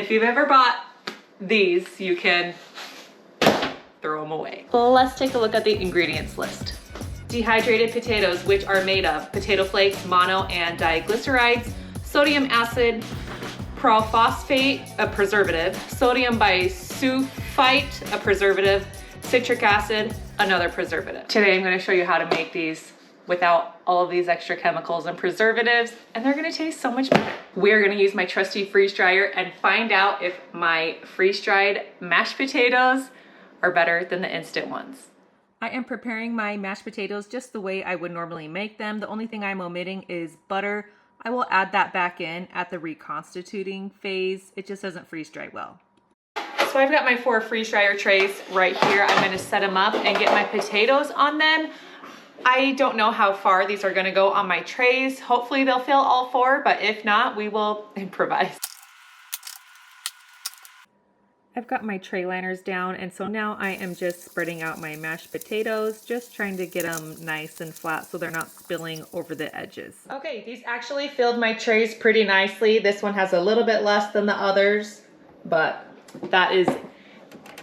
if you've ever bought these, you can throw them away. Let's take a look at the ingredients list. Dehydrated potatoes, which are made of potato flakes, mono and diglycerides, sodium acid, prophosphate, a preservative, sodium bisulfite, a preservative, citric acid, another preservative. Today I'm going to show you how to make these without all of these extra chemicals and preservatives, and they're going to taste so much better. We're going to use my trusty freeze dryer and find out if my freeze-dried mashed potatoes are better than the instant ones. I am preparing my mashed potatoes just the way I would normally make them. The only thing I'm omitting is butter. I will add that back in at the reconstituting phase. It just doesn't freeze dry well. So I've got my 4 freeze dryer trays right here. I'm gonna set them up and get my potatoes on them. I don't know how far these are gonna go on my trays. Hopefully they'll fill all 4, but if not, we will improvise. I've got my tray liners down, and so now I am just spreading out my mashed potatoes, just trying to get them nice and flat so they're not spilling over the edges. Okay, these actually filled my trays pretty nicely. This one has a little bit less than the others, but that is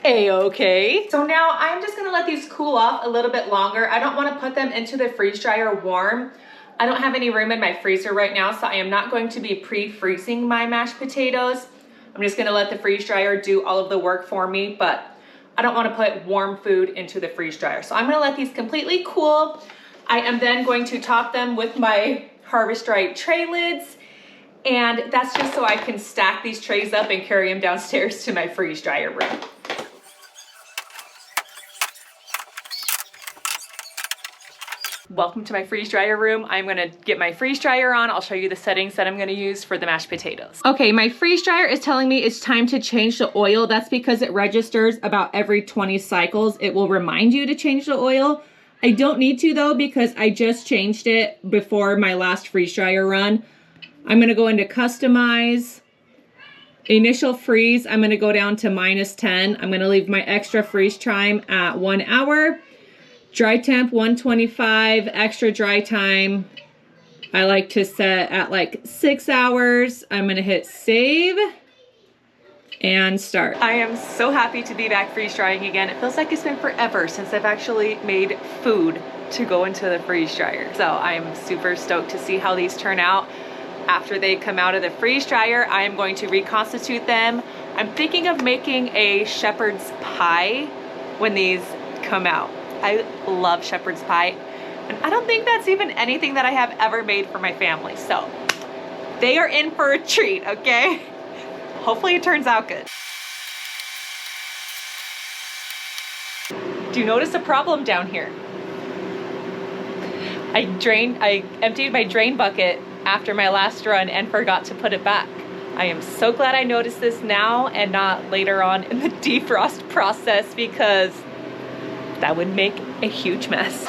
a-okay. So now I'm just gonna let these cool off a little bit longer. I don't wanna put them into the freeze dryer warm. I don't have any room in my freezer right now, so I am not going to be pre-freezing my mashed potatoes. I'm just gonna let the freeze dryer do all of the work for me, but I don't wanna put warm food into the freeze dryer. So I'm gonna let these completely cool. I am then going to top them with my Harvest Right tray lids, and that's just so I can stack these trays up and carry them downstairs to my freeze dryer room. Welcome to my freeze dryer room. I'm gonna get my freeze dryer on. I'll show you the settings that I'm gonna use for the mashed potatoes. Okay, my freeze dryer is telling me it's time to change the oil. That's because it registers about every 20 cycles. It will remind you to change the oil. I don't need to though, because I just changed it before my last freeze dryer run. I'm gonna go into customize, initial freeze. I'm gonna go down to -10. I'm gonna leave my extra freeze time at 1 hour. Dry temp 125, extra dry time I like to set at like 6 hours. I'm gonna hit save and start. I am so happy to be back freeze drying again. It feels like it's been forever since I've actually made food to go into the freeze dryer. So I'm super stoked to see how these turn out. After they come out of the freeze dryer, I am going to reconstitute them. I'm thinking of making a shepherd's pie when these come out. I love shepherd's pie, and I don't think that's even anything that I have ever made for my family. So they are in for a treat, okay? Hopefully it turns out good. Do you notice a problem down here? I emptied my drain bucket after my last run and forgot to put it back. I am so glad I noticed this now and not later on in the defrost process, because that would make a huge mess.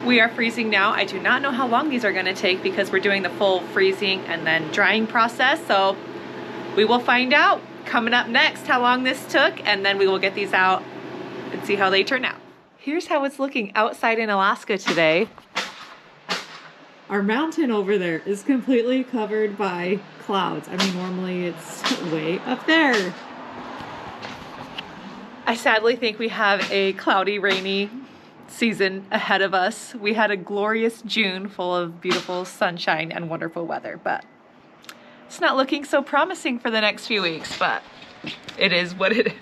We are freezing now. I do not know how long these are gonna take because we're doing the full freezing and then drying process. So we will find out coming up next how long this took, and then we will get these out and see how they turn out. Here's how it's looking outside in Alaska today. Our mountain over there is completely covered by clouds. I mean, normally it's way up there. I sadly think we have a cloudy, rainy season ahead of us. We had a glorious June full of beautiful sunshine and wonderful weather, but it's not looking so promising for the next few weeks, but it is what it is.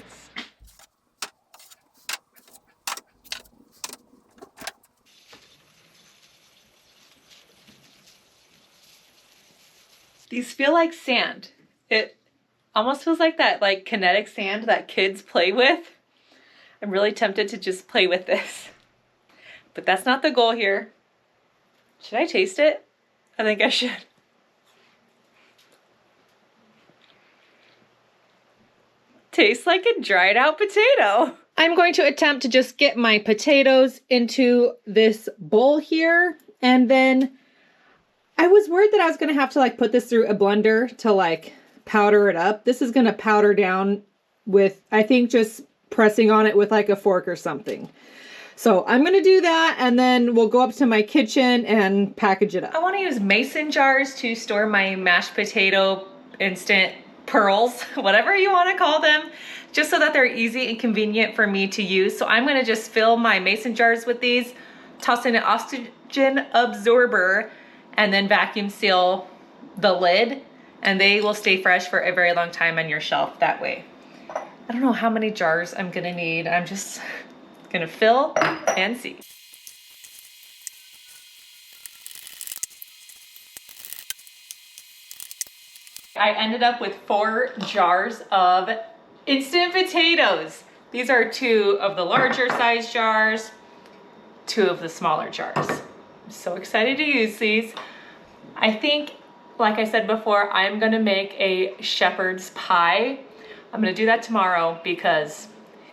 These feel like sand. It almost feels like that kinetic sand that kids play with. I'm really tempted to just play with this, but that's not the goal here. Should I taste it? I think I should. Tastes like a dried out potato. I'm going to attempt to just get my potatoes into this bowl here, and then I was worried that I was gonna have to put this through a blender to powder it up. This is gonna powder down with, I think, just pressing on it with a fork or something. So I'm gonna do that, and then we'll go up to my kitchen and package it up. I wanna use mason jars to store my mashed potato instant pearls, whatever you wanna call them, just so that they're easy and convenient for me to use. So I'm gonna just fill my mason jars with these, toss in an oxygen absorber, and then vacuum seal the lid, and they will stay fresh for a very long time on your shelf that way. I don't know how many jars I'm gonna need. I'm just gonna fill and see. I ended up with 4 jars of instant potatoes. These are 2 of the larger size jars, 2 of the smaller jars. I'm so excited to use these. I think, like I said before, I'm gonna make a shepherd's pie. I'm gonna do that tomorrow because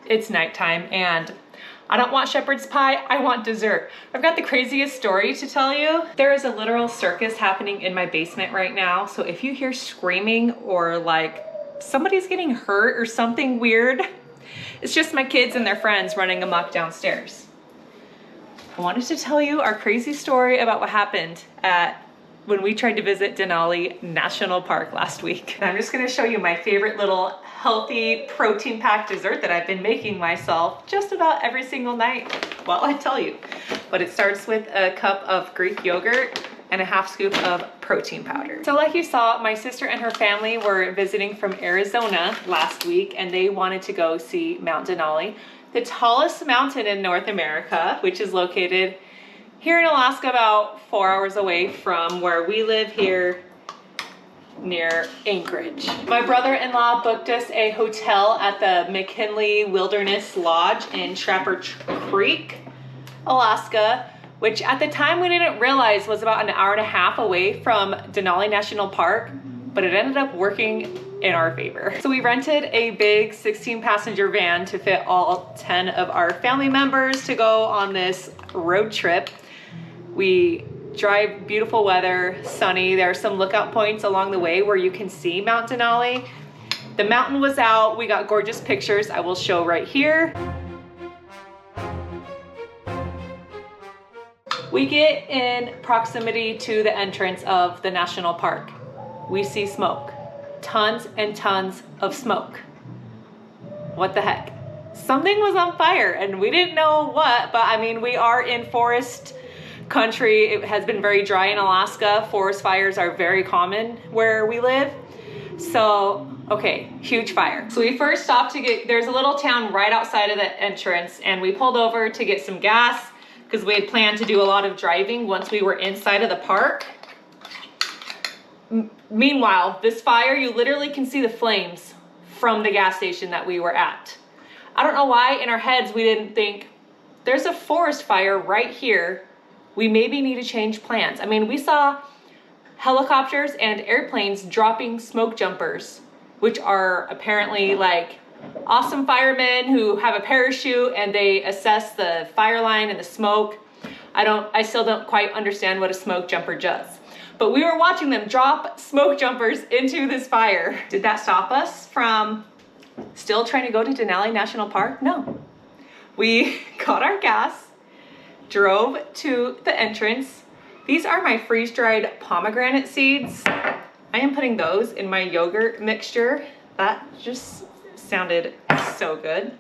it's nighttime and I don't want shepherd's pie, I want dessert. I've got the craziest story to tell you. There is a literal circus happening in my basement right now. So if you hear screaming or like somebody's getting hurt or something weird, it's just my kids and their friends running amok downstairs. I wanted to tell you our crazy story about what happened when we tried to visit Denali National Park last week. And I'm just gonna show you my favorite little healthy protein-packed dessert that I've been making myself just about every single night. Well, I tell you, but it starts with a cup of Greek yogurt and a half scoop of protein powder. So like you saw, my sister and her family were visiting from Arizona last week, and they wanted to go see Mount Denali, the tallest mountain in North America, which is located here in Alaska, about 4 hours away from where we live here near Anchorage. My brother-in-law booked us a hotel at the McKinley Wilderness Lodge in Trapper Creek, Alaska, which at the time we didn't realize was about an hour and a half away from Denali National Park, but it ended up working in our favor. So we rented a big 16-passenger van to fit all 10 of our family members to go on this road trip. We drive beautiful weather, sunny. There are some lookout points along the way where you can see Mount Denali. The mountain was out. We got gorgeous pictures I will show right here. We get in proximity to the entrance of the national park. We see smoke, tons and tons of smoke. What the heck? Something was on fire and we didn't know what, but I mean, we are in forest country. It has been very dry in Alaska. Forest fires are very common where we live. So, okay, huge fire. So we first stopped there's a little town right outside of the entrance, and we pulled over to get some gas because we had planned to do a lot of driving once we were inside of the park. Meanwhile, this fire, you literally can see the flames from the gas station that we were at. I don't know why in our heads we didn't think, there's a forest fire right here. We maybe need to change plans. I mean, we saw helicopters and airplanes dropping smoke jumpers, which are apparently like awesome firemen who have a parachute and they assess the fire line and the smoke. I still don't quite understand what a smoke jumper does. But we were watching them drop smoke jumpers into this fire. Did that stop us from still trying to go to Denali National Park? No. We got our gas, drove to the entrance. These are my freeze-dried pomegranate seeds. I am putting those in my yogurt mixture. That just sounded so good.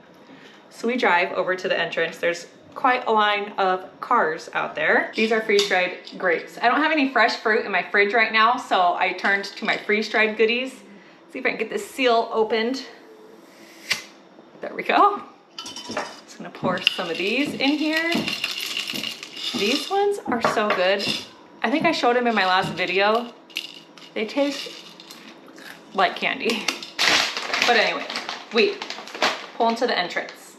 So we drive over to the entrance. There's quite a line of cars out there. These are freeze-dried grapes. I don't have any fresh fruit in my fridge right now, so I turned to my freeze-dried goodies. See if I can get this seal opened. There we go. Just gonna pour some of these in here. These ones are so good. I think I showed them in my last video. They taste like candy. But anyway, we pull into the entrance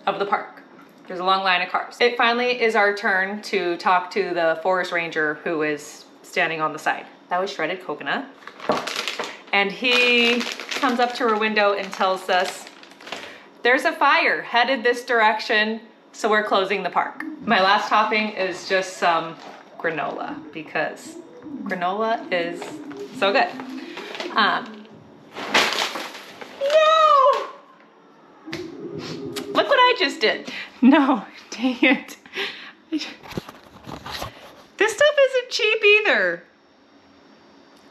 of the park. There's a long line of cars. It finally is our turn to talk to the forest ranger who is standing on the side. That was shredded coconut. And he comes up to our window and tells us, there's a fire headed this direction, so we're closing the park. My last topping is just some granola because granola is so good. No! Look what I just did. No, Dang it. This stuff isn't cheap either.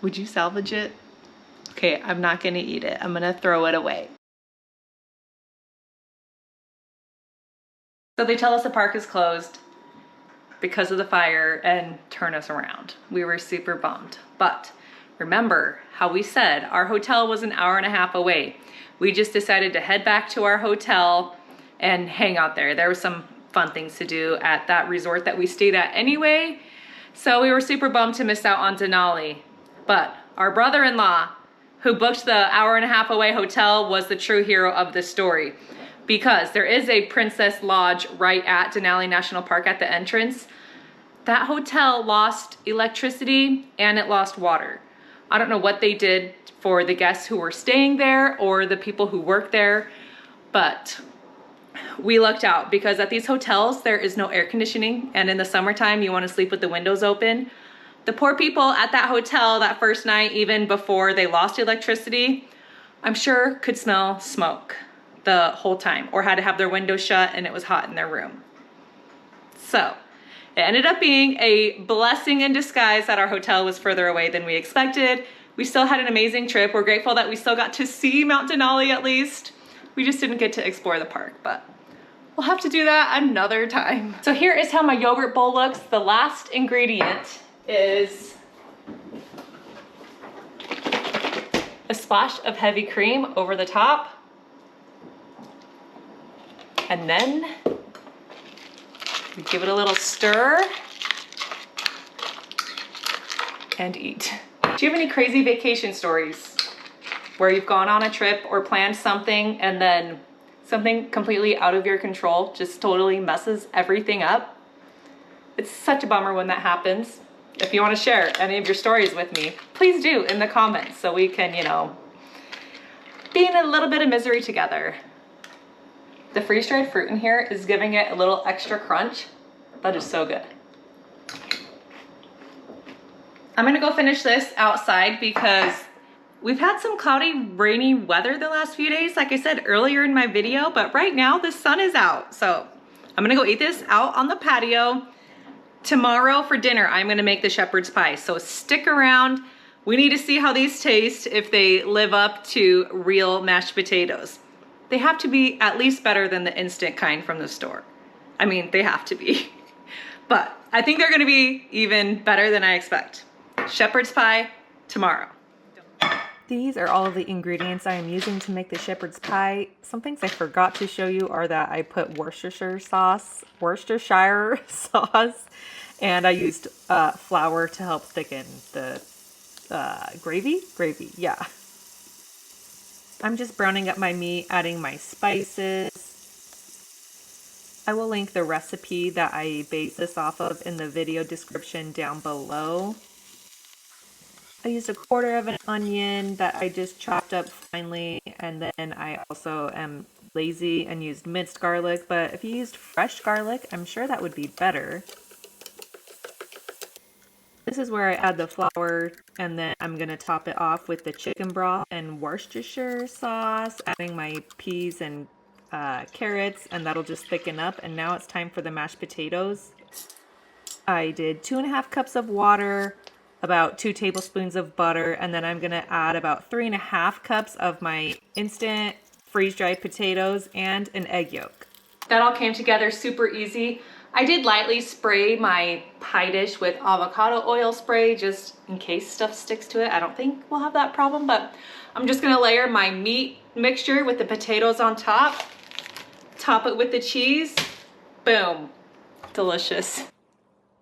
Would you salvage it? Okay, I'm not gonna eat it. I'm gonna throw it away. So they tell us the park is closed because of the fire and turn us around. We were super bummed. But remember how we said our hotel was an hour and a half away. We just decided to head back to our hotel and hang out there. There were some fun things to do at that resort that we stayed at anyway. So we were super bummed to miss out on Denali. But our brother-in-law, who booked the hour and a half away hotel, was the true hero of this story. Because there is a Princess Lodge right at Denali National Park at the entrance. That hotel lost electricity and it lost water. I don't know what they did for the guests who were staying there or the people who work there, but we lucked out because at these hotels there is no air conditioning, and in the summertime you want to sleep with the windows open. The poor people at that hotel that first night, even before they lost electricity, I'm sure could smell smoke the whole time, or had to have their windows shut and it was hot in their room. So it ended up being a blessing in disguise that our hotel was further away than we expected. We still had an amazing trip. We're grateful that we still got to see Mount Denali at least. We just didn't get to explore the park, but we'll have to do that another time. So here is how my yogurt bowl looks. The last ingredient is a splash of heavy cream over the top. And then we give it a little stir and eat. Do you have any crazy vacation stories where you've gone on a trip or planned something and then something completely out of your control just totally messes everything up? It's such a bummer when that happens. If you want to share any of your stories with me, please do in the comments so we can, you know, be in a little bit of misery together. The freeze-dried fruit in here is giving it a little extra crunch. That is so good. I'm gonna go finish this outside because we've had some cloudy, rainy weather the last few days, like I said earlier in my video, but right now the sun is out. So I'm gonna go eat this out on the patio. Tomorrow for dinner, I'm gonna make the shepherd's pie. So stick around. We need to see how these taste, if they live up to real mashed potatoes. They have to be at least better than the instant kind from the store. I mean, they have to be. But I think they're gonna be even better than I expect. Shepherd's pie tomorrow. These are all of the ingredients I am using to make the shepherd's pie. Some things I forgot to show you are that I put Worcestershire sauce, and I used flour to help thicken the gravy, yeah. I'm just browning up my meat, adding my spices. I will link the recipe that I base this off of in the video description down below. I used 1/4 of an onion that I just chopped up finely, and then I also am lazy and used minced garlic, but if you used fresh garlic, I'm sure that would be better. This is where I add the flour, and then I'm going to top it off with the chicken broth and Worcestershire sauce, adding my peas and carrots, and that'll just thicken up. And now it's time for the mashed potatoes. I did 2½ cups of water, about 2 tablespoons of butter, and then I'm going to add about 3½ cups of my instant freeze-dried potatoes and an egg yolk. That all came together super easy. I did lightly spray my pie dish with avocado oil spray just in case stuff sticks to it. I don't think we'll have that problem, but I'm just gonna layer my meat mixture with the potatoes on top, top it with the cheese, boom, delicious.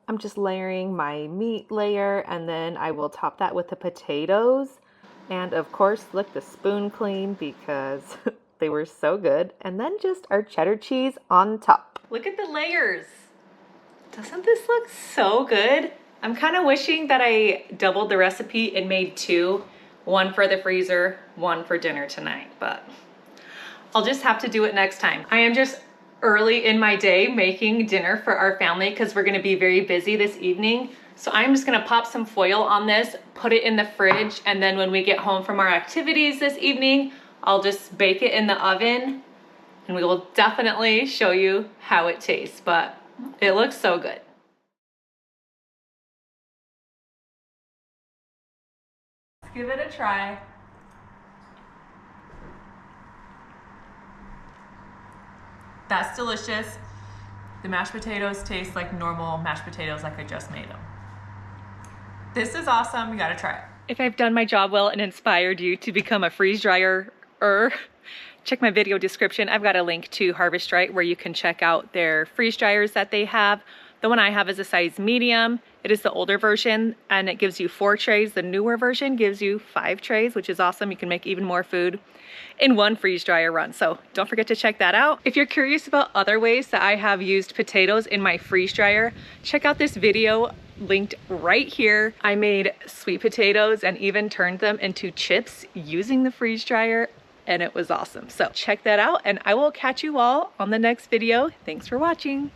I'm just layering my meat layer, and then I will top that with the potatoes. And of course, lick the spoon clean because they were so good. And then just our cheddar cheese on top. Look at the layers. Doesn't this look so good? I'm kind of wishing that I doubled the recipe and made 2. One for the freezer, one for dinner tonight, but I'll just have to do it next time. I am just early in my day making dinner for our family because we're gonna be very busy this evening. So I'm just gonna pop some foil on this, put it in the fridge, and then when we get home from our activities this evening, I'll just bake it in the oven and we will definitely show you how it tastes, but it looks so good. Let's give it a try. That's delicious. The mashed potatoes taste like normal mashed potatoes like I just made them. This is awesome, you gotta try it. If I've done my job well and inspired you to become a freeze dryer, check my video description. I've got a link to Harvest Right where you can check out their freeze dryers that they have. The one I have is a size medium. It is the older version and it gives you 4 trays. The newer version gives you 5 trays, which is awesome. You can make even more food in one freeze dryer run. So don't forget to check that out. If you're curious about other ways that I have used potatoes in my freeze dryer, check out this video linked right here. I made sweet potatoes and even turned them into chips using the freeze dryer, and it was awesome. So check that out and I will catch you all on the next video. Thanks for watching.